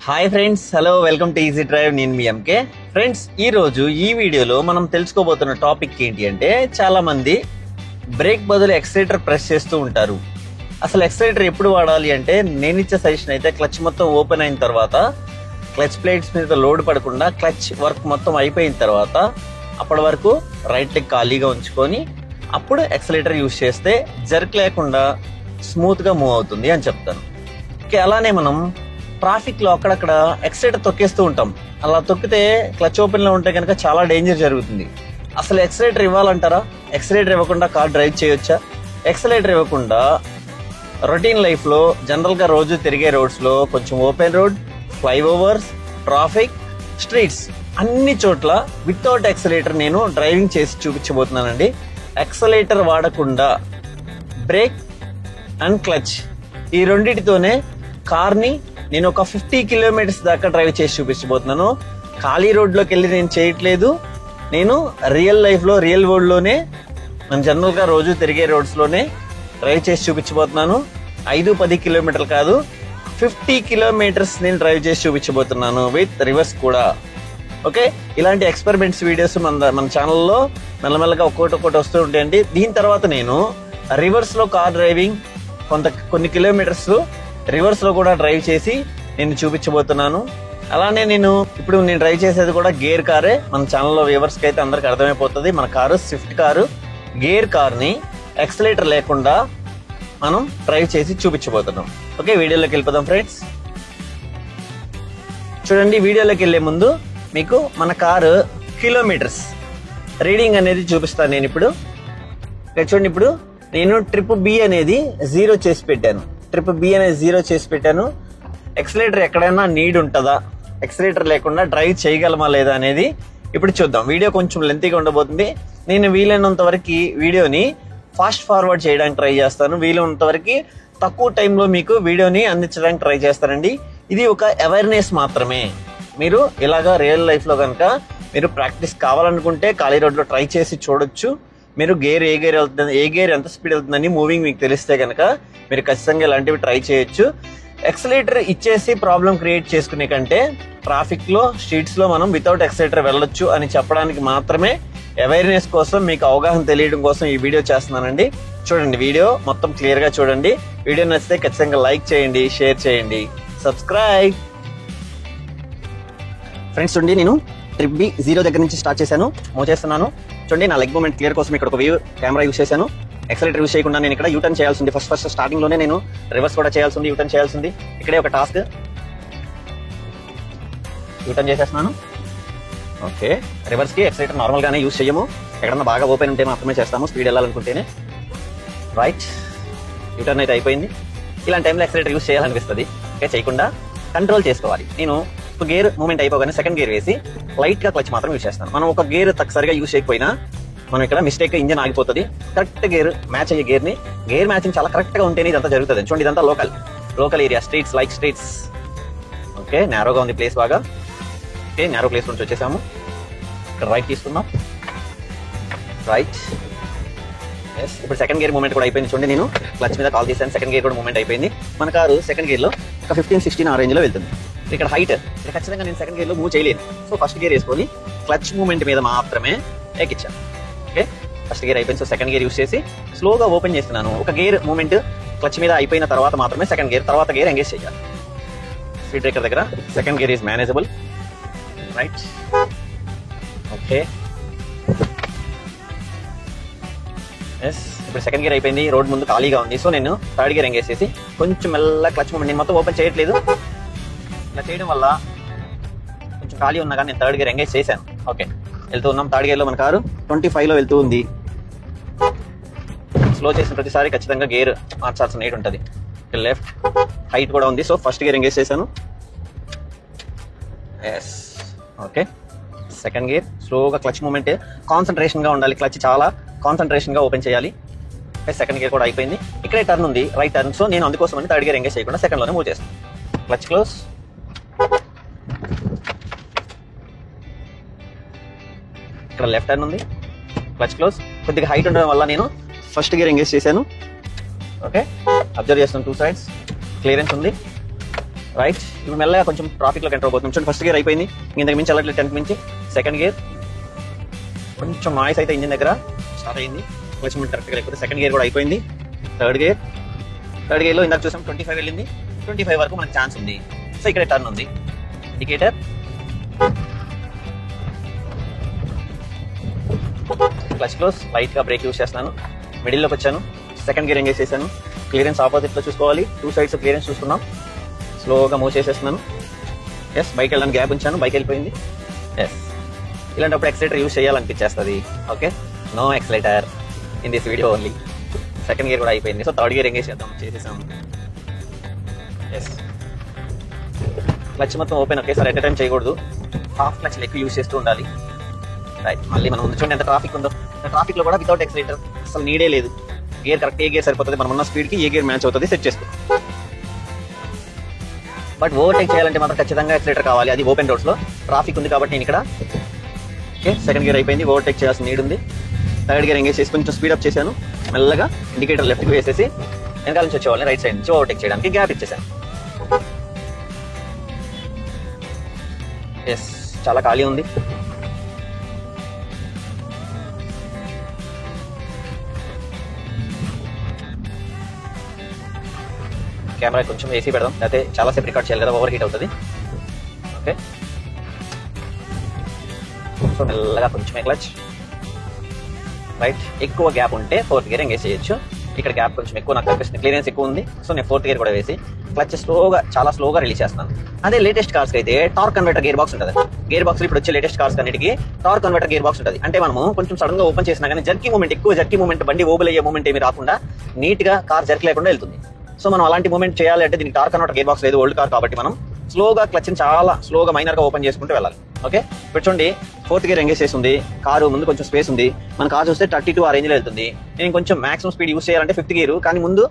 Hi friends, hello, welcome to easy drive. నేను మీ MK. Friends, ఈ రోజు ఈ వీడియోలో మనం తెలుసుకోబోతున్న టాపిక్ ఏంటి అంటే, చాలా మంది బ్రేక్ బదులు ఎక్సలేటర్ ప్రెస్ చేస్తూ ఉంటారు. అసలు ఎక్సలేటర్ ఎప్పుడు వాడాలి అంటే, నేను ఇచ్చే సజెషన్ అయితే క్లచ్ మొత్తం ఓపెన్ అయిన తర్వాత, క్లచ్ ప్లేట్స్ మీద లోడ్ పడకుండా క్లచ్ వర్క్ మొత్తం అయిపోయిన తర్వాత, అప్పటి వరకు రైట్ లెగ్ ఖాళీగా ఉంచుకొని అప్పుడు ఎక్సలేటర్ యూజ్ చేస్తే జర్క్ లేకుండా స్మూత్ గా మూవ్ అవుతుంది అని చెప్తాను. అలానే మనం ట్రాఫిక్ లో అక్కడక్కడ ఎక్సలేటర్ తొక్కేస్తూ ఉంటాం. అలా తొక్కితే క్లచ్ ఓపెన్ లో ఉంటే కనుక చాలా డేంజర్ జరుగుతుంది. అసలు ఎక్సలేటర్ ఇవ్వాలంటారా? ఎక్సలేటర్ ఇవ్వకుండా కార్ డ్రైవ్ చేయొచ్చా? ఎక్సలేటర్ ఇవ్వకుండా రొటీన్ లైఫ్ లో జనరల్ గా రోజు తిరిగే రోడ్స్ లో, కొంచెం open road, flyovers, traffic, streets అన్ని చోట్ల వితౌట్ ఎక్సలేటర్ నేను డ్రైవింగ్ చేసి చూపించబోతున్నానండి. ఎక్సలేటర్ వాడకుండా బ్రేక్ అండ్ క్లచ్ ఈ రెండిటితోనే కార్ ని నేను ఒక 50 కిలోమీటర్స్ దాకా డ్రైవ్ చేసి చూపించబోతున్నాను. ఖాళీ రోడ్ లోకి వెళ్ళి నేను చేయట్లేదు. నేను రియల్ లైఫ్ లో, రియల్ వరల్డ్ లోనే, మనం జనరల్ గా రోజు తిరిగే రోడ్స్ లోనే డ్రైవ్ చేసి చూపించబోతున్నాను. 5-10 కిలోమీటర్లు కాదు, 50 కిలోమీటర్స్ నేను డ్రైవ్ చేసి చూపించబోతున్నాను, విత్ రివర్స్ కూడా. ఓకే, ఇలాంటి ఎక్స్పెరిమెంట్స్ వీడియోస్ మన ఛానల్లో మెల్లమెల్లగా ఒక్కొక్కటి వస్తూ ఉంటాయండి. దీని తర్వాత నేను రివర్స్ లో కార్ డ్రైవింగ్ కొన్ని కిలోమీటర్స్ రివర్స్ లో కూడా డ్రైవ్ చేసి నేను చూపించబోతున్నాను. అలానే నేను డ్రైవ్ చేసేది కూడా గేర్ కారే. మన ఛానల్లో వ్యూవర్స్ కి అయితే అందరికి అర్థమైపోతుంది. మన car Swift car, gear car ని ఎక్సలేటర్ లేకుండా మనం డ్రైవ్ చేసి చూపించబోతున్నాం. ఓకే, వీడియోలోకి వెళ్ళిపోదాం ఫ్రెండ్స్. చూడండి, వీడియోలోకి వెళ్లే ముందు మీకు మన కారు కిలోమీటర్స్ రీడింగ్ అనేది చూపిస్తాను. నేను ఇప్పుడు చూడండి, ఇప్పుడు నేను ట్రిప్ బి అనేది 0 చేసి పెట్టాను. ఎక్సలేటర్ ఎక్కడైనా నీడ్ ఉంటుందా, ఎక్సలేటర్ లేకుండా డ్రైవ్ చేయగలమా లేదా అనేది ఇప్పుడు చూద్దాం. వీడియో కొంచెం లెంతీగా ఉండబోతుంది. నేను వీలైనంత వరకు వీడియోని ఫాస్ట్ ఫార్వర్డ్ చేయడానికి ట్రై చేస్తాను. వీలైనంత వరకు తక్కువ టైంలో మీకు వీడియోని అందించడానికి ట్రై చేస్తానండి. ఇది ఒక అవేర్నెస్ మాత్రమే. మీరు ఇలాగా రియల్ లైఫ్ లో కనుక మీరు ప్రాక్టీస్ కావాలనుకుంటే ఖాళీ రోడ్ లో ట్రై చేసి చూడొచ్చు. మీరు ఏ గేర్ ఎంత స్పీడ్ వెళ్తుందని మూవింగ్ మీకు తెలిస్తే కనుక మీరు ఖచ్చితంగా ఇలాంటివి ట్రై చేయొచ్చు. ఎక్సలేటర్ ఇచ్చేసి ప్రాబ్లం క్రియేట్ చేసుకునే కంటే ట్రాఫిక్ లో, స్ట్రీట్స్ లో మనం వితౌట్ ఎక్సలేటర్ వెళ్ళొచ్చు అని చెప్పడానికి మాత్రమే, అవేర్నెస్ కోసం, మీకు అవగాహన తెలియడం కోసం ఈ వీడియో చేస్తున్నానండి. చూడండి, వీడియో మొత్తం క్లియర్ గా చూడండి. వీడియో నచ్చితే ఖచ్చితంగా లైక్ చేయండి, షేర్ చేయండి, సబ్స్క్రైబ్. ఫ్రెండ్స్, చూడండి, నేను ట్రిప్ బి 0 దగ్గర నుంచి స్టార్ట్ చేశాను, మూవ్ చేస్తున్నాను. చూడండి, నా లెగ్ మూమెంట్ క్లియర్ కోసం ఇక్కడ ఒక వ్యూ కెమెరా యూస్ చేశాను. ఎక్సలేటర్ యూస్ చేయకుండా నేను ఇక్కడ యూటర్న్ చేయాల్సి ఉంది. ఫస్ట్ స్టార్టింగ్ లోనే నేను రివర్స్ కూడా చేయాల్సి ఉంది, యూటర్న్ చేయాల్సి ఉంది. ఇక్కడే ఒక టాస్క్, యూటర్న్ చేసేస్తున్నాను. ఓకే, రివర్స్ కి ఎక్సలేటర్ నార్మల్ గానే యూస్ చేయము. ఎక్కడన్నా బాగా ఓపెన్ ఉంటే మాత్రమే చేస్తాము, స్పీడ్ వెళ్ళాలనుకుంటేనే. రైట్, యూటర్న్ అయితే అయిపోయింది. ఇలాంటి టైంలో ఎక్సలేటర్ యూస్ చేయాలనిపిస్తుంది. ఓకే, చేయకుండా కంట్రోల్ చేసుకోవాలి. నేను గేర్ మూమెంట్ అయిపోగానే సెకండ్ గేర్ వేసి లైట్ గా క్లచ్ మాత్రం యూస్ చేస్తాను. మనం ఒక గేర్ సరిగా యూస్ చేయకపోయినా మనం ఇక్కడ మిస్టేక్ ఇంజన్ ఆగిపోతుంది. కరెక్ట్ గేర్ మ్యాచ్ అయ్యే గేర్ మ్యాచింగ్ చాలా కరెక్ట్ గా ఉంటేనే ఇదంతా జరుగుతుంది. చూడండి, ఇదంతా లోకల్ ఏరియా, స్ట్రీట్స్. ఓకే, నేరోగా ఉంది ప్లేస్ బాగా. ఓకే, నేరో ప్లేస్ నుంచి వచ్చేసాము. ఇక్కడ రైట్ తీసుకున్నాం. Right, yes. ఇప్పుడు సెకండ్ గేర్ మూమెంట్ కూడా అయిపోయింది. చూడండి, నేను క్లచ్ మీద కాల్ తీసాను, సెకండ్ గేర్ కూడా మూమెంట్ అయిపోయింది. మన కారు సెకండ్ గేర్ లో ఒక 15-16 ఆ రేంజ్ లో వెళ్తుంది. ఇక్కడ హైట్, ఇక్కడ ఖచ్చితంగా నేను సెకండ్ గేర్ లో మూవ్ చేయలేను. సో ఫస్ట్ గేర్ వేసుకొని క్లచ్ మూమెంట్ మీద మాత్రమే ఎక్కించాను. ఓకే, ఫస్ట్ గేర్ అయిపోయింది. సో సెకండ్ గేర్ యూస్ చేసి స్లోగా ఓపెన్ చేస్తున్నాను. ఒక గేర్ మూమెంట్ క్లచ్ మీద అయిపోయిన తర్వాత మాత్రమే సెకండ్ గేర్, తర్వాత గేర్ ఎంగేజ్ చేయాలి. స్పీడ్ బ్రేకర్ దగ్గర second gear is manageable. Right, okay, yes. ఇప్పుడు సెకండ్ గేర్ అయిపోయింది, రోడ్ ముందు ఖాళీగా ఉంది. సో నేను థర్డ్ గేర్ ఎంగేజ్ చేసి కొంచెం మెల్ల క్లచ్ మూమెంట్, నేను మొత్తం ఓపెన్ చేయట్లేదు. ఇలా చేయడం వల్ల కొంచెం ఖాళీ ఉన్నా కానీ నేను థర్డ్ గేర్ ఎంగేజ్ చేశాను. ఓకే, వెళ్తూ ఉన్నాం. థర్డ్ గేర్ లో మన కారు 25లో వెళ్తూ ఉంది. స్లో చేసిన ప్రతిసారి ఖచ్చితంగా గేర్ మార్చాల్సిన నీడ్ ఉంటుంది. లెఫ్ట్ హైట్ కూడా ఉంది. సో ఫస్ట్ గేర్ ఎంగేజ్ చేశాను. Yes, okay. సెకండ్ గేర్ స్లోగా క్లచ్ మూమెంట్ కాన్సన్ట్రేషన్ గా ఉండాలి. క్లచ్ చాలా కాన్సన్ట్రేషన్ గా ఓపెన్ చేయాలి. సెకండ్ గేర్ కూడా అయిపోయింది. ఇక్కడే టర్న్ ఉంది, రైట్ టర్న్. సో నేను అందుకోసం థర్డ్ గేర్ ఎంగేజ్ చేయకుండా సెకండ్ లోనే మూవ్ చేస్తాను. Clutch close. ఇక్కడ లెఫ్ట్ టర్న్ ఉంది, క్లచ్ క్లోజ్. కొద్దిగా హైట్ ఉండడం వల్ల నేను ఫస్ట్ గేర్ ఎంగేజ్ చేశాను. ఓకే, అబ్జర్వ్ చేస్తాను, 2 sides క్లియరెన్స్ ఉంది. రైట్. ఇప్పుడు మెల్లగా కొంచెం ట్రాఫిక్ లోకి ఎంటర్ అవబోతుంది. చూడండి ఫస్ట్ గేర్ అయిపోయింది, ఇంతకు మించి వెళ్ళట్లేదు 10th మించి. సెకండ్ గేర్ కొంచెం నాయిస్ అయితే ఇంజిన్ దగ్గర స్టార్ట్ అయింది, క్లచ్ మూమెంట్ కరెక్ట్గా లేకపోతే. సెకండ్ గేర్ కూడా అయిపోయింది. థర్డ్ గేర్ లో ఇందాక చూసాం 25 వెళ్ళింది, 25 వరకు మనకు ఛాన్స్ ఉంది. సో ఇక్కడ టర్న్ ఉంది, ఇండికేటర్, క్లచ్ క్లోజ్, లైట్ గా బ్రేక్ యూస్ చేస్తున్నాను, మిడిల్ లోకి వచ్చాను, సెకండ్ గేర్ ఎంగేజ్ చేశాను. క్లియరెన్స్ ఆపోజిట్ లో చూసుకోవాలి, 2 సైడ్స్ క్లియరెన్స్ చూసుకున్నాం. స్లోగా మూవ్ చేసేస్తున్నాను. ఎస్, బైక్ వెళ్ళడానికి గ్యాప్ ఉంచాను, బైక్ వెళ్ళిపోయింది. ఎస్, ఇలాంటప్పుడు ఎక్సలేటర్ యూస్ చేయాలనిపించేస్తుంది. Okay, no accelerator in this video only. Second gear కూడా అయిపోయింది. సో థర్డ్ గేర్ ఎంగేజ్ చేసేసాం. ఎస్, క్లచ్ మొత్తం ఓపెన్ ఒకేసారి ఎట్ టైం చేయకూడదు, హాఫ్ క్లచ్ ఎక్కువ యూస్ చేస్తూ ఉండాలి. రైట్, మళ్ళీ మనం ముందు చూడండి ఎంత ట్రాఫిక్ ఉందో. ట్రాఫిక్ లో కూడా వితౌట్ ఎక్సలేటర్ అసలు నీడే లేదు. గేర్ కరెక్ట్ ఏ గేర్ సరిపోతుంది, మనం ఉన్న స్పీడ్ కి ఏ గేర్ మ్యాచ్ అవుతుంది సెట్ చేసుకో. బట్ ఓవర్టేక్ చేయాలంటే మాత్రం ఖచ్చితంగా ఎక్సలేటర్ కావాలి, అది ఓపెన్ రోడ్స్ లో. ట్రాఫిక్ ఉంది కాబట్టి నేను ఇక్కడ ఓకే సెకండ్ గేర్ అయిపోయింది, ఓవర్టేక్ చేయాల్సిన నీడ్ ఉంది. థర్డ్ గేర్ ఎంగేజ్ చేసి కొంచెం స్పీడ్ అప్ చేశాను, మెల్లగా ఇండికేటర్ లెఫ్ట్కి వేసేసి వెనకాల నుంచి వచ్చేవాళ్ళని రైట్ సైడ్ నుంచి ఓవర్టేక్ చేయడానికి గ్యాప్ ఇచ్చేసాను. ఎస్, చాలా ఖాళీ ఉంది. కెమెరా కొంచెం ఏసీ పెడదాం, అయితే చాలాసేపు రికార్డ్ చేయాలి కదా, ఓవర్ హీట్ అవుతుంది. ఓకే, సో మెల్లగా కొంచెం క్లచ్ రైట్. ఎక్కువ గ్యాప్ ఉంటే ఫోర్త్ గేర్ ఎంగేజ్ చేయొచ్చు. ఇక్కడ గ్యాప్ కొంచెం ఎక్కువ నాకు కనిపిస్తుంది, క్లియరెన్స్ ఎక్కువ ఉంది. సో నేను ఫోర్త్ గేర్ కూడా వేసి క్లచ్ చాలా స్లోగా రిలీజ్ చేస్తున్నాను. అదే లేటెస్ట్ కార్స్ అయితే టార్క్ కన్వర్టర్ గేర్ బాక్స్ ఉంటుంది. గేర్ బాక్స్ ఇప్పుడు వచ్చే లేటెస్ట్ కార్స్ అన్నిటికీ టార్క్ కన్వర్టర్ గేర్ బాక్స్ ఉంటుంది. అంటే మనము కొంచెం సడన్ గా ఓపెన్ చేసినా కానీ జర్కీ మూమెంట్ బండి ఓబుల్ అయ్యే మూమెంట్ ఏమి రాకుండా నీట్ గా కార్ జర్క్ లేకుండా వెళ్తుంది. సో మనం అలాంటి మూమెంట్ చేయాలి అంటే దీనికి టార్క్ కన్వర్టర్ గేర్ బాక్స్ లేదు, ఓల్డ్ కార్ కాబట్టి మనం స్లోగా క్లచ్ చాలా స్లోగా మైనర్ గా ఓపెన్ చేసుకుంటూ వెళ్ళాలి. ఓకే, ఇప్పుడు చూడండి ఫోర్త్ గేర్ ఎంగేజ్ చేసి ఉంది, కారు ముందు కొంచెం స్పేస్ ఉంది. మన కార్ చూస్తే 32 ఆ రేంజ్ లో వెళ్తుంది. నేను కొంచెం మాక్సిమం స్పీడ్ యూస్ చేయాలంటే 5th గేర్, కానీ ముందు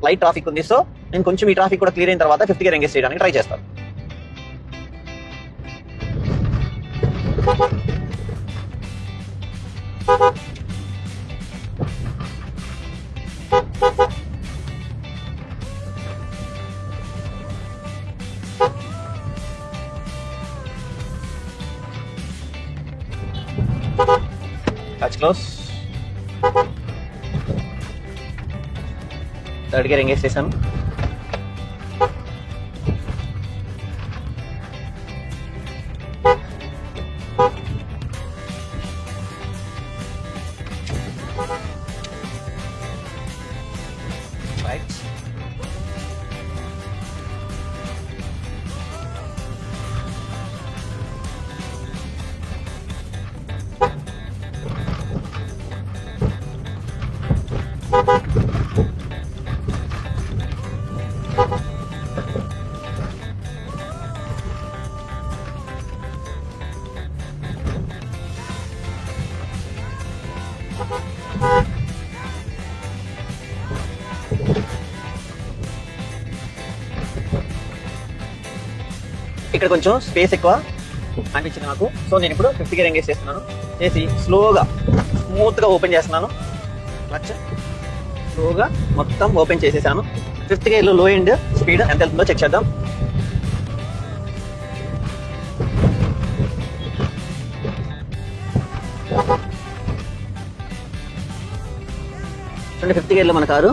లైట్ ట్రాఫిక్ ఉంది. సో నేను కొంచెం ఈ ట్రాఫిక్ కూడా క్లియర్ అయిన తర్వాత 5th గేర్ ఎంగేజ్ చేయడానికి ట్రై చేస్తాను. Touch close. Third gear engage చేశాను. రైట్, ఇక్కడ కొంచెం స్పేస్ ఎక్కువ అనిపించింది నాకు. సో నేను ఇప్పుడు 5th గేర్ ఎంగేజ్ చేస్తున్నాను, చేసి స్లోగా స్మూత్ గా ఓపెన్ చేస్తున్నాను. క్లచ్ స్లోగా మొత్తం ఓపెన్ చేసేసాను. 5th గేర్ లో లో ఎండ్ స్పీడ్ ఎంత వెళ్తుందో చెక్ చేద్దాం. చూడండి 5th గేర్ లో మన కారు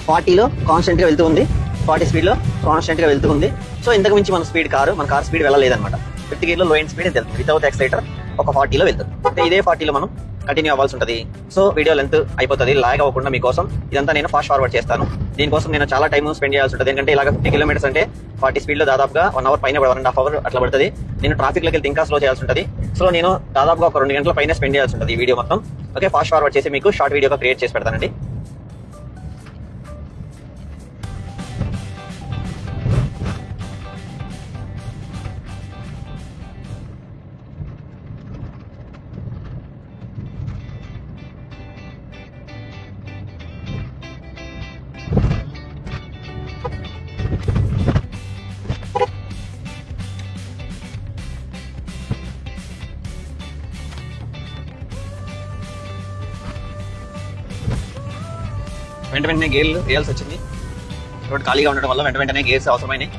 40లో కాన్స్టెంట్ గా వెళ్తూ ఉంది, 40 స్పీడ్ లో కాన్స్టెంట్ గా వెళ్తూ ఉంది. సో ఇంతకు మించి మన కార్ స్పీడ్ వెళ్ళలేదన్నమాట. 5th గేర్ లో లో ఎండ్ స్పీడ్ వెళ్తుంది, వితౌట్ ఎక్సలేటర్ ఒక 40లో వెళ్తుంది. అంటే ఇదే 40లో మనం కంటిన్యూ అవ్వాల్సి ఉంటుంది. సో వీడియో లెంత్ అయిపోతుంది, లాగ్ అవ్వకుండా మీకోసం ఇదంతా నేను ఫాస్ట్ ఫార్వర్డ్ చేస్తాను. దీనికోసం నేను చాలా టైం స్పెండ్ చేయాల్సి ఉంటుంది. ఎందుకంటే ఇలాగ 50 కిలోమీటర్స్ అంటే 40 స్పీడ్ లో దాదాపుగా 1 అవర్ పైన 1.5 అవర్ అట్లా పడుతుంది. నేను ట్రాఫిక్ లోకి వెళ్తే ఇంకా స్లో చేయాల్సి ఉంటుంది. సో నేను దాదాపుగా ఒక 2 గంటల పైన స్పెండ్ చేయాల్సి ఉంటుంది ఈ వీడియో మొత్తం. ఓకే, ఫాస్ట్ ఫార్వర్డ్ చేసి మీకు షార్ట్ వీడియోగా క్రియేట్ చేసి పెడతానండి. వెంటనే గేర్లు వేయాల్సి వచ్చింది. రోడ్ ఖాళీగా ఉండడం వల్ల వెంటనే గేర్స్ అవసరమైనాయి.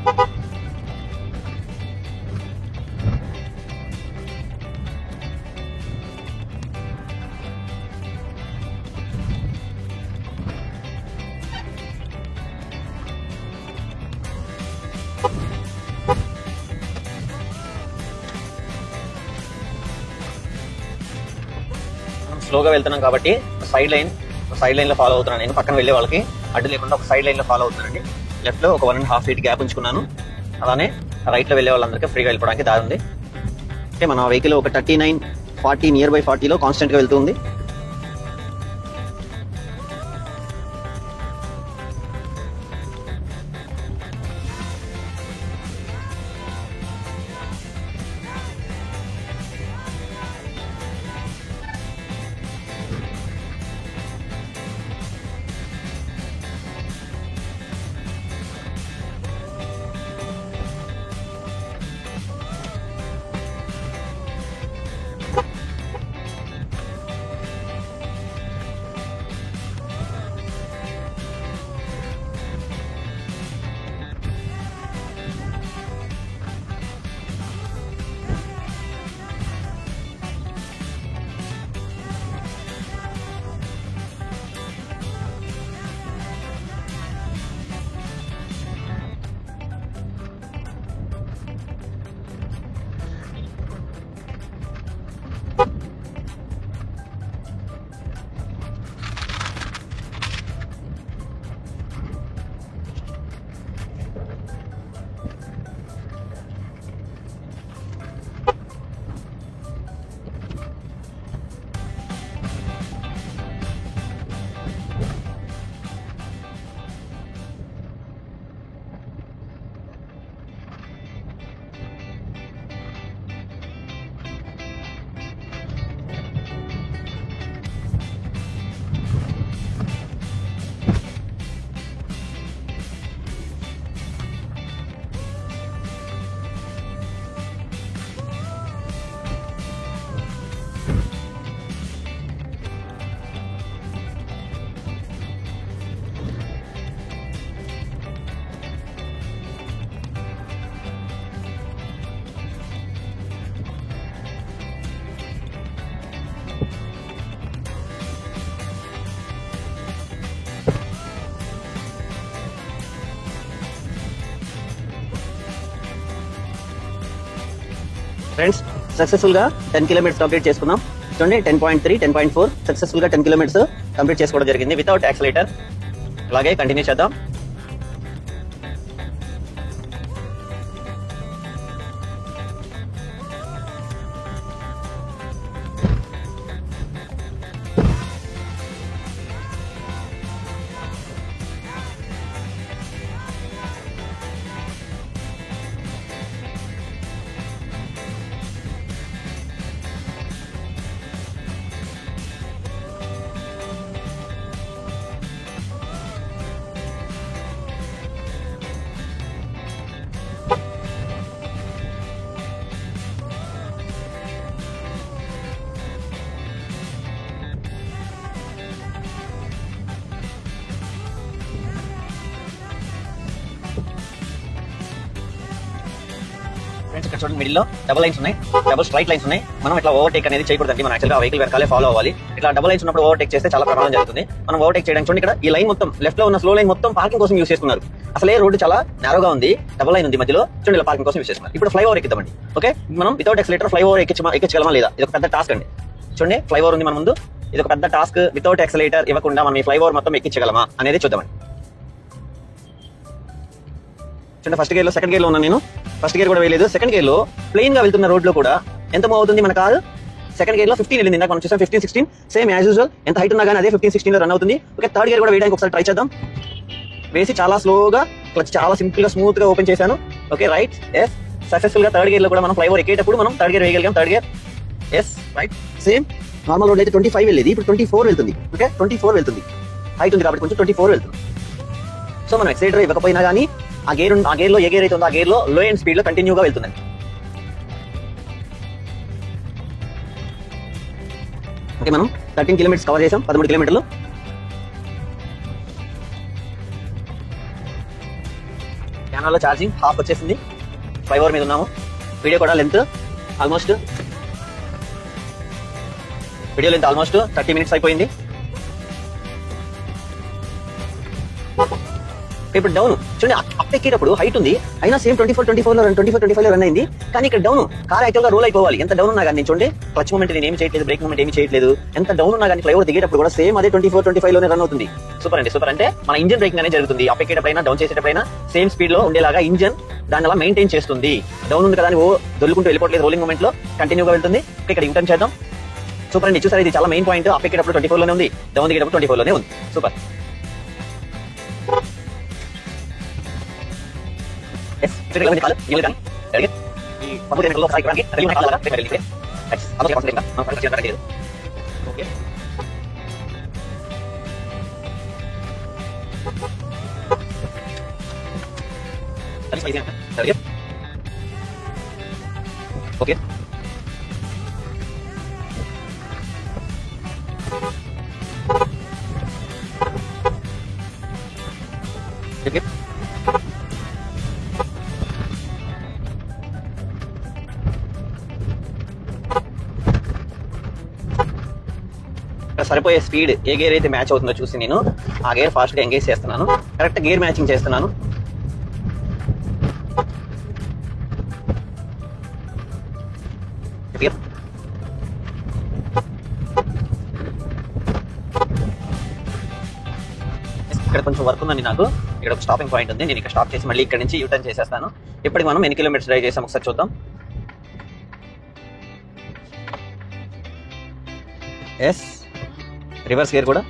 స్లోగా వెళ్తున్నాం కాబట్టి సైడ్ లైన్ లో ఫాలో అవుతున్నాను. నేను పక్కన వెళ్ళే వాళ్ళకి అడ్డు లేకుండా ఒక సైడ్ లైన్ లో ఫాలో అవుతున్నానండి. లెఫ్ట్ లో ఒక 1.5 feet గ్యాప్ ఉంచుకున్నాను. అలానే రైట్ లో వెళ్ళే వాళ్ళందరికీ ఫ్రీగా వెళ్ళడానికి దారి ఉంది. ఓకే, మన వెహికల్ ఒక 39-40 నియర్ బై 40లో కాన్స్టెంట్ గా వెళ్తుంది. ఫ్రెండ్స్, సక్సెస్ఫుల్ గా 10 kilometers కంప్లీట్ చేసుకున్నాం. చూడండి, 10.3, 10.4 సక్సెస్ఫుల్ గా 10 kilometers కంప్లీట్ చేసుకోవడం జరిగింది వితౌట్ యాక్సిలేటర్. అలాగే కంటిన్యూ చేద్దాం. ఫ్రెండ్స్, ఇక్కడ చూడండి, మిడిల్ లో డబుల్ లైన్స్ ఉన్నాయి, డబుల్ స్ట్రైట్ లైన్స్ ఉన్నాయి. మనం ఇట్లా ఓవర్టేక్ అనేది చేయకూడదండి. మనం యాక్చువల్గా ఆ వెహికల్ వెనకాలే ఫాలో అవ్వాలి. ఇట్లా డబుల్ లైన్స్ ఉన్నప్పుడు ఓవర్టేక్ చేస్తే చాలా ప్రమాదం జరుగుతుంది. మనం ఓవర్టేక్ చేయడానికి చూడండి, ఇక్కడ ఈ లైన్ మొత్తం లెఫ్ట్ లో ఉన్న స్లో లైన్ మొత్తం పార్కింగ్ కోసం యూస్ చేసుకున్నారు. అసలే రోడ్డు చాలా నేరోగా ఉంది, డబుల్ లైన్ ఉంది మధ్యలో. చూడండి, ఇలా పార్కింగ్ కోసం యూస్ చేసుకున్నారు. ఇప్పుడు ఫ్లైఓవర్ ఎక్కిద్దామండి. ఓకే, మనం వితౌట్ ఎక్సిలేటర్ ఫ్లైఓవర్ ఎక్కించగలమా లేదా? ఇది ఒక పెద్ద టాస్క్ అండి. చూడండి, ఫ్లైఓవర్ ఉంది మన ముందు. ఇది ఒక పెద్ద టాస్క్. వితౌట్ ఎక్సిలేటర్ ఇవ్వకుండా మనం ఈ ఫ్లైఓవర్ మొత్తం ఎక్కించగలమా అనేది చూద్దామండి. చూడండి, ఫస్ట్ గేర్ లో, సెకండ్ గేర్ లో ఉన్నాను నేను. ఫస్ట్ గేర్ కూడా వేయలేదు. సెకండ్ గేర్ లో ప్లెయిన్ గా వెళ్తున్న రోడ్ లో కూడా ఎంత మూవ్ అవుతుంది మన కారు? సెకండ్ గేర్ లో 15 వెళ్ళింది. ఇందాక మనం చూసాం 15-16 సేమ్ యాజ్ యూజువల్. ఎంత హైట్ ఉన్నా కానీ అదే 15-16 లో రన్ అవుతుంది. ఓకే, థర్డ్ గేర్ కూడా వేయడానికి ఒకసారి ట్రై చేద్దాం. వేసి చాలా స్లోగా, క్లచ్ చాలా సింపుల్ గా స్మూత్ గా ఓపెన్ చేశాను. ఓకే, రైట్, ఎస్, సక్సెస్ఫుల్ గా థర్డ్ గేర్ లో కూడా మనం ఫ్లైఓవర్ ఎక్కేటప్పుడు మనం థర్డ్ గేర్ వేయగలిగాం. Third gear, yes, right. Same normal road అయితే 25 వెళ్ళేది, ఇప్పుడు 24 వెళ్తుంది. ఓకే, 24 వెళ్తుంది. హైట్ ఉంది కాబట్టి కొంచెం 24 వెళ్తుంది. సో మనం ఎక్సైటర్ ఇవ్వకపోయినా కానీ ఆ గేర్ లో ఏ గేర్ అయితే ఉందో ఆ గేర్ లో లో ఎండ్ స్పీడ్ లో కంటిన్యూగా వెళ్తుందండి. ఓకే, మనం 13 kilometers కవర్ చేసాం, 13 kilometers. కెమెరాలో ఛార్జింగ్ హాఫ్ వచ్చేసింది. ఫ్లైఓవర్ మీద ఉన్నాము. వీడియో కూడా లెంత్ ఆల్మోస్ట్ 30 minutes అయిపోయింది. ఇప్పుడు డౌన్ చూడండి, అప్ ఎక్కేటప్పుడు హైట్ ఉంది అయినా సేమ్ 24 రన్ అయింది. కానీ ఇక్కడ డౌన్ కార్ యాక్చువల్ గా రోల్ అయిపోవాలి. ఎంత డౌన్ ఉన్నా కానీ చూడండి, క్లచ్ మూమెంట్ నేను ఏమి చేయట్లేదు, బ్రేక్ మూమెంట్ ఏమి చేయట్లేదు. ఎంత డౌన్ ఉన్నా కానీ ఫ్లైఓవర్ దిగేటప్పుడు కూడా సేమ్ అదే 24 లోనే రన్ అవుతుంది. సూపర్ అండి, సూపర్. అంటే మన ఇంజన్ బ్రేకింగ్ అనేది జరుగుతుంది. అప్ ఎక్కేటప్పుడైనా డౌన్ చేసేటప్పుడైనా సేమ్ స్పీడ్ లో ఉండేలాగా ఇంజన్ దాని అలా మెయింటైన్ చేస్తుంది. డౌన్ ఉంది కదా అని దొల్లుకుంటూ వెళ్ళిపోవట్లేదు, రోలింగ్ మూమెంట్ లో కంటిన్యూగా వెళ్తుంది. ఇక్కడ యూటర్న్ చేద్దాం. సూపర్ అండి, చూసారు ఇది చాలా మెయిన్ పాయింట్. అప్ ఎక్కేటప్పుడు 24 లోనే ఉంది, డౌన్ దిగేటప్పుడు 24 లోనే ఉంది. సూపర్. ఓకే సరిపోయే స్పీడ్ ఏ గేర్ అయితే మ్యాచ్ అవుతుందో చూసి నేను ఆ గేర్ ఫాస్ట్ గా ఎంగేజ్ చేస్తున్నాను. కరెక్ట్ గేర్ మ్యాచింగ్ చేస్తున్నాను. ఇక్కడ కొంచెం వర్క్ ఉందండి నాకు. ఇక్కడ ఒక స్టాపింగ్ పాయింట్ ఉంది, నేను ఇక్కడ స్టాప్ చేసి మళ్ళీ ఇక్కడ నుంచి యూటర్న్ చేసేస్తాను. ఇప్పటికి మనం ఎన్ని కిలోమీటర్స్ డ్రైవ్ చేసాం ఒకసారి చూద్దాం. ఎస్, రివర్స్ గేర్ కూడా.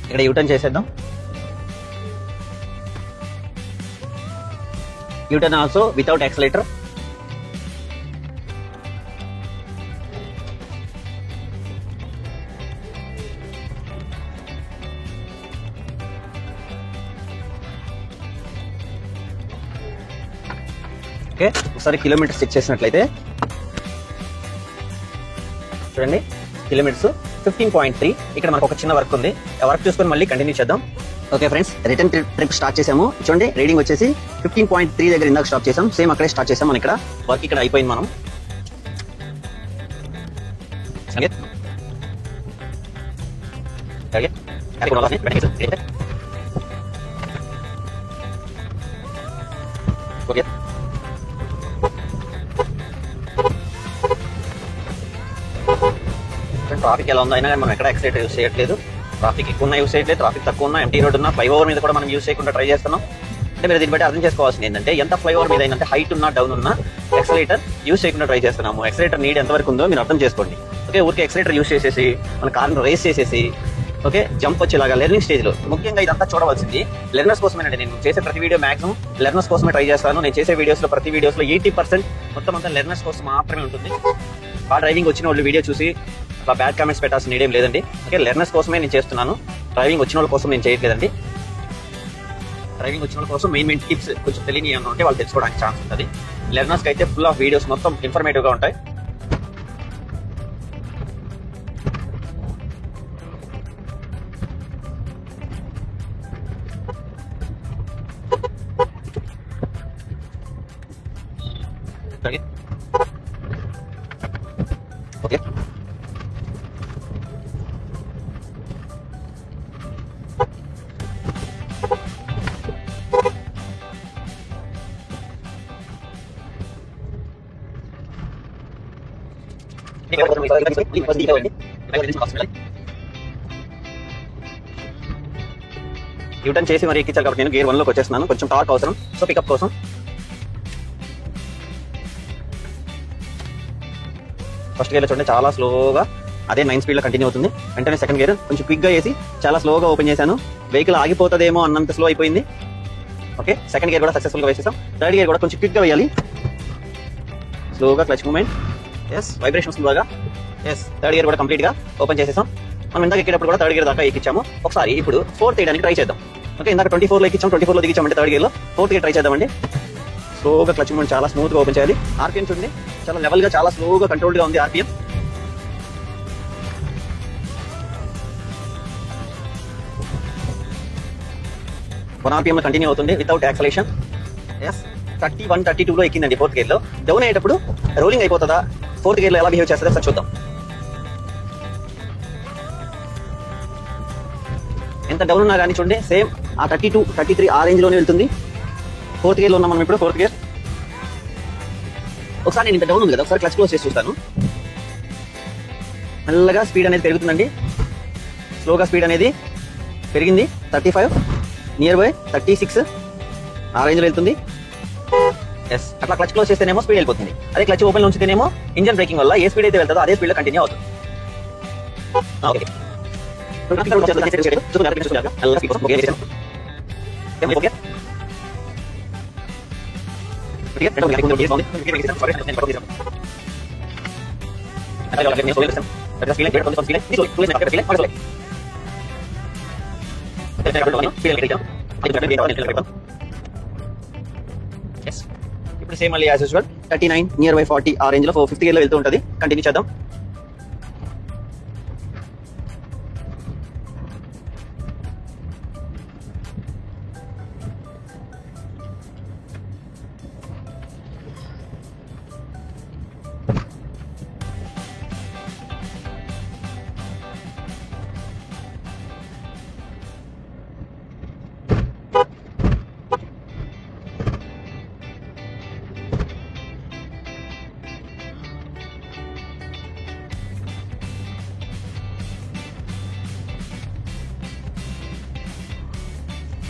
ఇక్కడ యూటర్న్ చేసేద్దాం. U turn also without accelerator. Okay, ఒకసారి కిలోమీటర్స్ చెక్ చేసినట్లయితే చూడండి, కిలోమీటర్స్ 15.3. ఇక్కడ మనకు ఒక చిన్న వర్క్ ఉంది, ఆ వర్క్ చూసుకొని మళ్ళీ కంటిన్యూ చేద్దాం. Okay friends, return trip start చేసాము. చూడండి రీడింగ్ వచ్చేసి 15.3 దగ్గర ఇందాక స్టాప్ చేసాం. సేమ్ అక్కడే స్టార్ట్ చేసాం. మనం ఇక్కడ వర్క్ ఇక్కడ అయిపోయింది. మనం ఓకే, ట్రాఫిక్ ఎలా ఉందో అయినా మనం ఎక్కడ యాక్సిడెంట్ యూస్ చేయట్లేదు. ట్రాఫిక్ ఎక్కువ ఉన్నా యూస్ చేయట్లేదు, ట్రాఫిక్ తక్కువ ఉన్నా, ఎంటీ రోడ్ ఉన్నా, ఫ్లైఓవర్ మీద కూడా మనం యూస్ చేయకుండా ట్రై చేస్తున్నాం. అంటే మీరు దీన్ని బట్టి అర్థం చేసుకోవాల్సింది ఏంటంటే, ఎంత ఫ్లైఓవర్ మీద ఏంటంటే హైట్ ఉన్నా డౌన్ ఉన్నా యాక్సిలరేటర్ యూస్ చేయకుండా ట్రై చేస్తున్నాము. యాక్సిలరేటర్ నీడ్ ఎంతవరకు ఉందో మీరు అర్థం చేసుకోండి. ఓకే, ఊరికి యాక్సిలరేటర్ యూస్ చేసేసి మన కార్ను రేస్ చేసేసి ఓకే జంప్ వచ్చేలాగా లెర్నింగ్ స్టేజ్ లో ముఖ్యంగా ఇదంతా చూడవలసింది లెర్నర్స్ కోసమేనండి. నేను చేసే ప్రతి వీడియో మాక్సిమం లెర్నర్స్ కోసమే ట్రై చేస్తాను. నేను చేసే వీడియోస్ లో ప్రతి వీడియోస్ లో 80% మొత్తం అంతా లెర్నర్స్ కోసం మాత్రమే ఉంటుంది. ఆ డ్రైవింగ్ వచ్చిన వాళ్ళు వీడియో చూసి అలా బ్యాడ్ కామెంట్స్ పెట్టాల్సిన నీడేం లేదండి. ఓకే, లెర్నర్స్ కోసమే నేను చేస్తున్నాను. డ్రైవింగ్ వచ్చిన వాళ్ళ కోసం నేను చేయట్లేదండి. డ్రైవింగ్ వచ్చిన వాళ్ళ కోసం మెయిన్ టిప్స్ కొంచెం తెలియని ఏమన్నా ఉంటే వాళ్ళు తెలుసుకోవడానికి ఛాన్స్ ఉంటుంది. లెర్నర్స్కి అయితే ఫుల్ ఆఫ్ వీడియోస్ మొత్తం ఇన్ఫర్మేటివ్గా ఉంటాయి. ఓకే, యూటర్న్ చేసి మరి ఎక్కించాలి కాబట్టి నేను గేర్ 1 లోకి వచ్చేస్తున్నాను. కొంచెం టార్క్ అవసరం, సో పికప్ కోసం. ఫస్ట్ గేర్ చూడండి చాలా స్లోగా అదే 9 స్పీడ్ లో కంటిన్యూ అవుతుంది. వెంటనే సెకండ్ గేర్ కొంచెం క్విక్ గా వేసి చాలా స్లోగా ఓపెన్ చేశాను. వెహికల్ ఆగిపోతుందేమో అన్నంత స్లో అయిపోయింది. ఓకే, సెకండ్ గేర్ కూడా సక్సెస్ఫుల్ గా వేసేసాం. థర్డ్ గేర్ కూడా కొంచెం క్విక్ గా వేయాలి, స్లోగా క్లచ్ మూమెంట్. ఎస్, వైబ్రేషన్ వస్తుంది బాగా. ఎస్, థర్డ్ గేర్ కూడా కంప్లీట్ గా ఓపెన్ చేసేసాం. మనం ఇందాక ఎక్కేటప్పుడు కూడా థర్డ్ గేర్ దాకా ఎక్కించాము. ఒకసారి ఇప్పుడు ఫోర్త్ వేయడానికి ట్రై చేద్దాం. ఓకే, ఇందాక 24 లో ఎక్కించాం, 24 లో దిగించామంటే థర్డ్ గేర్ లో ఫోర్త్ గేర్ ట్రై చేద్దామండి. స్లోగా క్లచ్ మూమెంట్ చాలా స్మూత్ గా ఓపెన్ చేయాలి. ఆర్పిఎం చూడండి చాలా లెవెల్ గా చాలా స్లోగా కంట్రోల్డ్ గా ఉంది ఆర్పిఎం. వన్ ఆర్పిఎం కంటిన్యూ అవుతుంది వితౌట్ యాక్సలేషన్. ఎస్, 31, 32 లో ఎక్కిందండి ఫోర్త్ గేర్ లో. డౌన్ అయ్యేటప్పుడు రోలింగ్ అయిపోతుందా, ఫోర్త్ గేర్ లో ఎలా బిహేవ్ చేస్తుందో సార్ చూద్దాం. ఎంత డౌన్ ఉన్నా కానీ చూడండి సేమ్ ఆ 32, 33 ఆ రేంజ్ లోనే వెళ్తుంది. 4th గేర్ లో ఉన్నాం మనం ఇప్పుడు. 4th gear. ఒకసారి నేను ఇంత డౌన్ ఉంది కదా, ఒకసారి క్లచ్ క్లోజ్ చేసి చూస్తాను. మెల్లగా స్పీడ్ అనేది పెరుగుతుందండి. స్లోగా స్పీడ్ అనేది పెరిగింది. 35 నియర్ బై 36 ఆ రేంజ్ లో వెళ్తుంది. ఎస్, అట్లా క్లచ్ క్లోజ్ చేస్తేనేమో స్పీడ్ వెళ్ళిపోతుంది. అదే క్లచ్ ఓపెన్ లో ఉంచితేనేమో ఇంజన్ బ్రేకింగ్ వల్ల ఏ స్పీడ్ అయితే వెళ్తుందో అదే స్పీడ్ లో కంటిన్యూ అవుతుంది. ఓకే, ఇప్పుడు సేమ్ మళ్ళీ యాజ్ యూజువల్ 39 నియర్ బై 40 ఆ రేంజ్ లో 5th గేర్ లో వెళ్తూ ఉంటుంది. కంటిన్యూ చేద్దాం.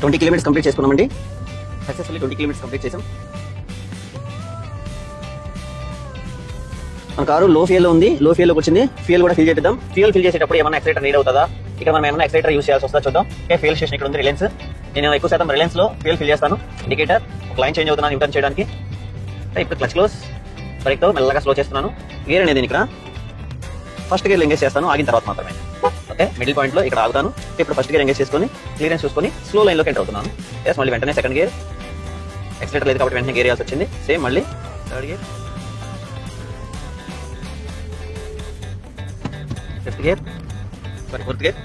ట్వంటీ కిలోమీటర్స్ కంప్లీట్ చేసుకున్నామండి. సక్సెస్ఫుల్లీ 20 కిలోమీటర్స్ కంప్లీట్ చేసాం. మన కారు లో ఫ్యూయల్ లో ఉంది. లో ఫ్యూయల్ లోకి వచ్చింది. ఫ్యూయల్ కూడా ఫిల్ చేద్దాం. ఫ్యూయల్ ఫిల్ చేసేటప్పుడు ఏమైనా ఎక్సైటర్ నీడ్ అవుతుందా, ఇక్కడ మనం ఏమైనా ఎక్సైటర్ యూస్ చేయాల్సి వస్తుందా చూద్దాం. ఫ్యూయల్ స్టేషన్ ఇక్కడ ఉంది, రిలయన్స్. నేను ఎక్కువ శాతం రిలయన్స్ లో ఫ్యూయల్ ఫిల్ చేస్తాను. ఇండికేటర్ ఒక లైన్ చేంజ్ అవుతున్నాను యూటర్న్ చేయడానికి. ఇప్పుడు క్లచ్ క్లోజ్ బ్రేక్ తో మెల్లగా స్లో చేస్తున్నాను. గేర్ అనేది ఇక్కడ ఫస్ట్ గేర్ ఎంగేజ్ చేస్తాను, ఆగిన తర్వాత మాత్రమే. ఓకే, మిడిల్ పాయింట్ లో ఇక్కడ ఆగుతాను. ఇప్పుడు ఫస్ట్ గేర్ ఎంగేజ్ చేసుకొని క్లియరెన్స్ చూసుకొని స్లో లైన్ లోకి ఎంటర్ అవుతున్నాను. ఎస్, మళ్ళీ వెంటనే సెకండ్ గేర్. ఎక్సిలేటర్ లేదు కాబట్టి వెంటనే గేర్ వేయాల్సి వచ్చింది. సేమ్ మళ్ళీ third gear, 5th gear, sorry 4th gear.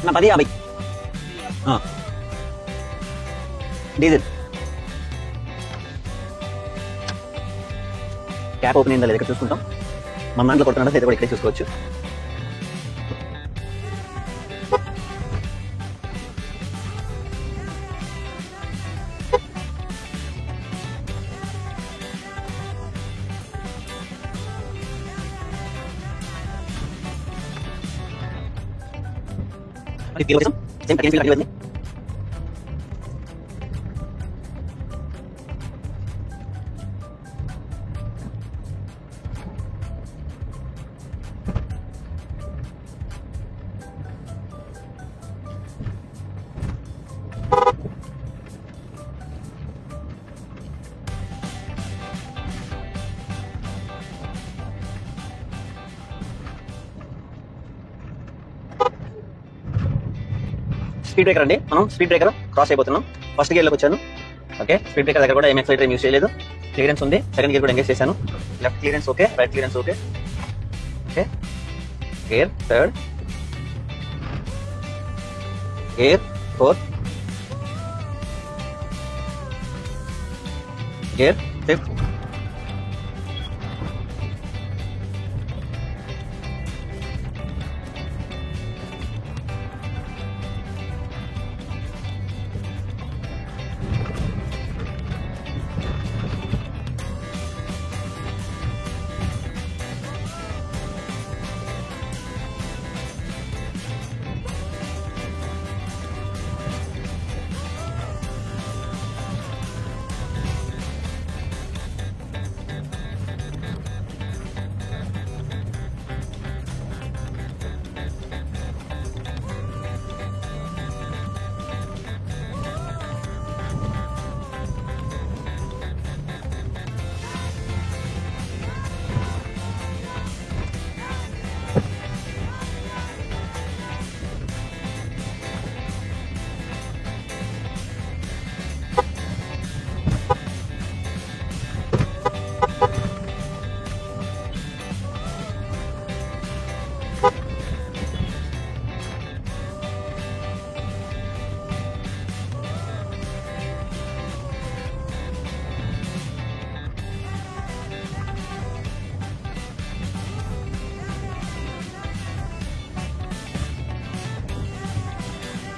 నా 1050 డీజిల్. క్యాప్ ఓపెన్ అయిందా లేదా ఇక్కడ చూసుకుంటాం. మన దాంట్లో కొడుతున్నా అయితే కూడా ఇక్కడే చూసుకోవచ్చు. సేమ్ 30 ఫీల్ అడిగింది. స్పీడ్ బ్రేకర్ అండి, మనం స్పీడ్ బ్రేకర్ క్రాస్ అయిపోతున్నాం. ఫస్ట్ గేర్ లోకి వచ్చాను. ఓకే, స్పీడ్ బ్రేకర్ దగ్గర కూడా ఏం ఎక్సైటర్ యూస్ చేయలేదు. క్లియరెన్స్ ఉంది. సెకండ్ గేర్ కూడా ఎంగేజ్ చేశాను. Left clearance okay, right clearance okay. Okay, gear third, gear fourth, gear fifth,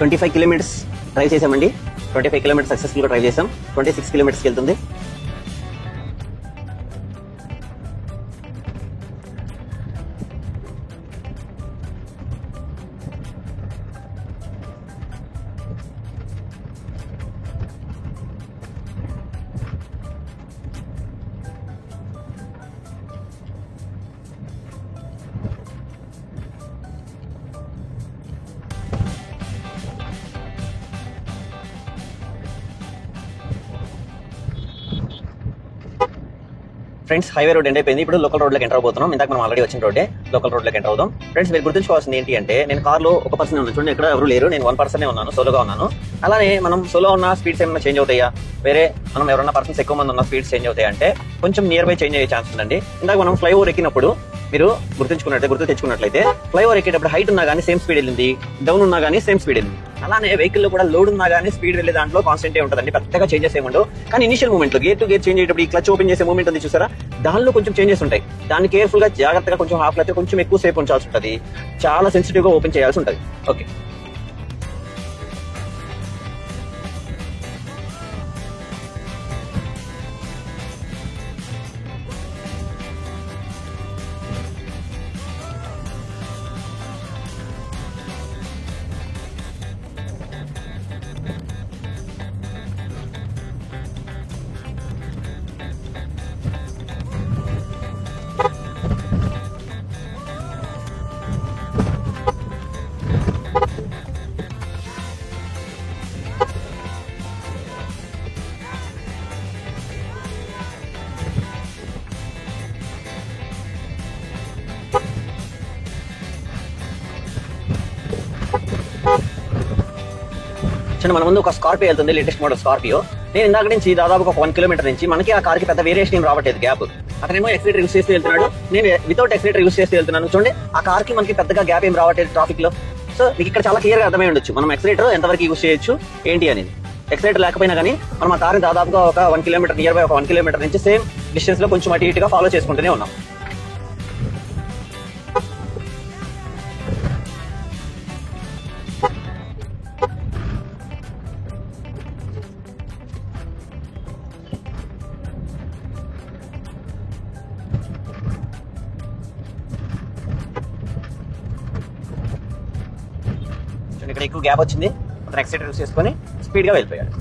25 kilometres drive చేసామండి. 25 కిలోమీటర్స్ సక్సెస్ఫుల్ గా డ్రైవ్ చేసాం. 26 కిలోమీటర్స్కి వెళ్తుంది. ఫ్రెండ్స్, హైవే రోడ్ ఎండ్ అయిపోయింది. ఇప్పుడు లోకల్ రోడ్ లోకి ఎంటర్ అవబోతున్నాం. ఇందాక మనం ఆల్రెడీ వచ్చిన రోడ్డే లోకల్ రోడ్ లోకి ఎంటర్ అవుదాం. ఫ్రెండ్స్, మీరు గుర్తుంచుకోవాల్సింది ఏంటి అంటే, నేను కార్లో ఒక పర్సన్ ఉన్నాను. చూడండి, ఇక్కడ ఎవరు లేరు. నేను 1 పర్సనే ఉన్నాను, సోలోగా ఉన్నాను. అలానే మనం సోలో ఉన్న స్పీడ్స్ ఏమైనా చేంజ్ అవుతాయా? వేరే మనం ఎవరైనా పర్సన్స్ ఎక్కువ మంది ఉన్న స్పీడ్స్ చేంజ్ అవుతాయి అంటే కొంచెం నియర్ బై చేంజ్ అయ్యే ఛాన్స్ ఉందండి. ఇందాక మనం ఫ్లైఓవర్ ఎక్కినప్పుడు మీరు గుర్తు తెచ్చుకున్నట్లయితే ఫ్లైఓవర్ ఎక్కేటప్పుడు హైట్ ఉన్నా కానీ సేమ్ స్పీడ్ వెళ్ళింది, డౌన్ ఉన్నా కానీ సేమ్ స్పీడ్ వెళ్ళింది. అలానే వెహికల్ లో కూడా లోడ్ ఉన్నా కానీ స్పీడ్ వెళ్ళే దాంట్లో కాన్స్టెంట్ ఉంటుందండి, పెద్దగా చేంజెస్ ఏముండవు. కానీ ఇనిషియల్ మూమెంట్ లో గేర్ టు గేర్ చేంజ్ అయ్యేటప్పుడు ఈ క్లచ్ ఓపెన్ చేసే మూమెంట్ ఉంది చూసారా, దానిలో కొంచెం చేంజెస్ ఉంటాయి. దాన్ని కేర్ఫుల్ గా జాగ్రత్తగా కొంచెం హాఫ్ క్లచ్ కొంచెం ఎక్కువ సేపు ఉంచాల్సి ఉంటుంది, చాలా సెన్సిటివ్ గా ఓపెన్ చేయాల్సి ఉంటుంది. ఓకే, మన ముందు ఒక స్కార్పియో వెళ్తుంది, లేటెస్ట్ మోడల్ స్కార్పియో. నేను ఇందాక నుంచి దాదాపు ఒక 1 కిలోమీటర్ నుంచి మనకి ఆ కార్కి పెద్ద వేరియేషన్ ఏం రావట్లేదు, గ్యాప్. అతనేమో ఎక్సిలేటర్ యూస్ చేస్తూ వెళ్తున్నాడు, నేను వితౌట్ ఎక్సిలేటర్ యూస్ చేస్తూ వెళ్తున్నాను. చూడండి, ఆ కార్కి మనకి పెద్దగా గ్యాప్ ఏం రావట్లేదు ట్రాఫిక్ లో. సో మీకు ఇక్కడ చాలా క్లియర్ గా అర్థమై ఉండొచ్చు మనం ఎక్సిలేటర్ ఎంతవరకు యూస్ చేయొచ్చు ఏంటి అనేది. ఎక్సిలేటర్ లేకపోయినా కానీ మనం ఆ కార్ని దాదాపుగా ఒక 1 కిలోమీటర్ నియర్ బై ఒక 1 కిలోమీటర్ నుంచి సేమ్ డిస్టెన్స్ లో కొంచెం అటు ఇటుగా ఫాలో చేసుకుంటూనే ఉన్నాం. ఇక్కడ ఎక్కువ గ్యాప్ వచ్చింది, అతను ఎక్సిలేటర్ యూస్ చేసుకొని స్పీడ్ గా వెళ్ళిపోయాడు.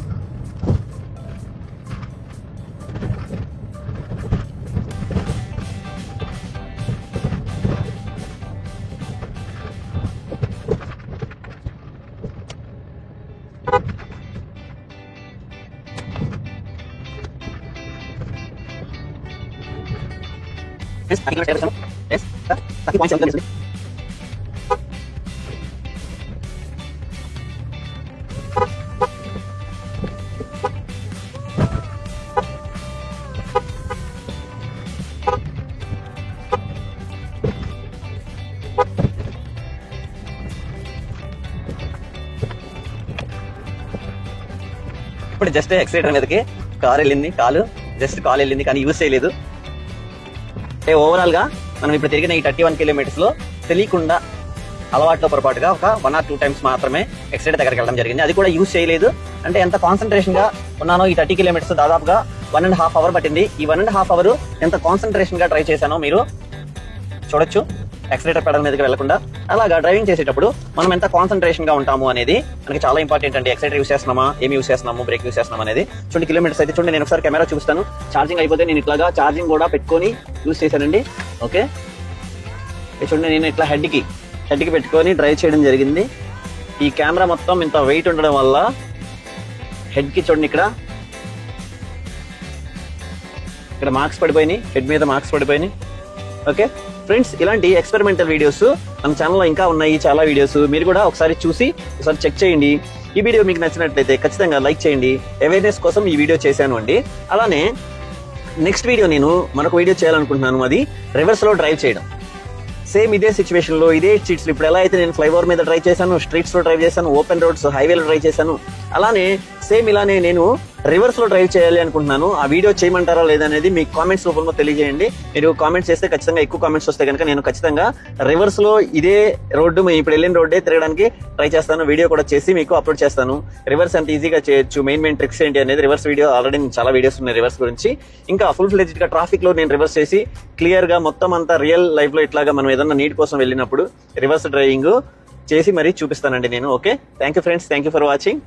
ఇప్పుడు జస్ట్ ఎక్సిలేటర్ మీదకి కార్ వెళ్ళింది, కాల్ వెళ్ళింది కానీ యూజ్ చేయలేదు. అంటే ఓవరాల్ గా మనం ఇప్పుడు తిరిగిన ఈ 31 కిలోమీటర్స్ లో తెలియకుండా అలవాట్లో పొరపాటుగా ఒక 1 or 2 times మాత్రమే ఎక్సిలేటర్ దగ్గరికి వెళ్ళడం జరిగింది. అది కూడా యూజ్ చేయలేదు. అంటే ఎంత కాన్సన్ట్రేషన్ గా ఉన్నానో ఈ 30 కిలోమీటర్స్ దాదాపుగా 1.5 hours పట్టింది. ఈ 1.5 hours ఎంత కాన్సన్ట్రేషన్ గా డ్రైవ్ చేశానో మీరు చూడొచ్చు. ఎక్సిలేటర్ పెడల్ మీదకి వెళ్లకుండా అలాగా డ్రైవింగ్ చేసేటప్పుడు మనం ఎంత కాన్సన్ట్రేషన్ గా ఉంటాము అనేది మనకి చాలా ఇంపార్టెంట్ అండి. ఎక్సిలేటర్ యూస్ చేస్తున్నామా, ఏమి యూస్ చేస్తున్నాము, బ్రేక్ యూస్ చేస్తున్నాం అనేది. చూడండి, కిలోమీటర్స్ అయితే చూడండి, నేను ఒకసారి కెమెరా చూపిస్తాను. ఛార్జింగ్ అయిపోతే నేను ఇట్లాగా ఛార్జింగ్ కూడా పెట్టుకొని యూస్ చేశానండి. ఓకే, చూడండి, నేను ఇట్లా హెడ్ కి పెట్టుకొని డ్రైవ్ చేయడం జరిగింది. ఈ కెమెరా మొత్తం ఇంత వెయిట్ ఉండడం వల్ల హెడ్ కి చూడండి ఇక్కడ మార్క్స్ పడిపోయినాయి, హెడ్ మీద మార్క్స్ పడిపోయినాయి. ఓకే ఫ్రెండ్స్, ఇలాంటి ఎక్స్పెరిమెంటల్ వీడియోస్ మన ఛానల్లో ఇంకా ఉన్నాయి, చాలా వీడియోస్. మీరు కూడా ఒకసారి చూసి ఒకసారి చెక్ చేయండి. ఈ వీడియో మీకు నచ్చినట్లయితే ఖచ్చితంగా లైక్ చేయండి. అవేర్నెస్ కోసం ఈ వీడియో చేశాను అండి. అలానే నెక్స్ట్ వీడియో నేను మరొక వీడియో చేయాలనుకుంటున్నాను, అది రివర్స్ లో డ్రైవ్ చేయడం. సేమ్ ఇదే సిచ్యువేషన్ లో ఇదే స్ట్రీట్స్ ఇప్పుడు ఎలా అయితే నేను ఫ్లైఓవర్ మీద డ్రైవ్ చేశాను, స్ట్రీట్స్ లో డ్రైవ్ చేశాను, ఓపెన్ రోడ్స్ హైవేలో డ్రైవ్ చేశాను, అలానే సేమ్ ఇలానే నేను రివర్స్ లో డ్రైవ్ చేయాలి అనుకుంటున్నాను. ఆ వీడియో చేయమంటారా లేదనేది మీ కామెంట్స్ రూపంలో తెలియజేయండి. మీరు కామెంట్స్ చేస్తే ఖచ్చితంగా ఎక్కువ కామెంట్స్ వస్తే కనుక నేను ఖచ్చితంగా రివర్స్ లో ఇదే రోడ్డు ఇప్పుడు వెళ్ళిన రోడ్డే తిరగడానికి ట్రై చేస్తాను. వీడియో కూడా చేసి మీకు అప్లోడ్ చేస్తాను. రివర్స్ ఎంత ఈజీగా చేయొచ్చు, మెయిన్ ట్రిక్స్ ఏంటి అనేది రివర్స్ వీడియో ఆల్రెడీ చాలా వీడియోస్ ఉన్నాయి రివర్స్ గురించి. ఇంకా ఫుల్ ఫ్లెడ్జ్డ్ గా ట్రాఫిక్ లో నేను రివర్స్ చేసి క్లియర్ గా మొత్తం అంతా రియల్ లైఫ్ లో ఇట్లాగా మనం ఏదన్నా నీడ్ కోసం వెళ్ళినప్పుడు రివర్స్ డ్రైవింగ్ చేసి మరీ చూపిస్తానండి నేను. Okay, thank you friends, thank you for watching.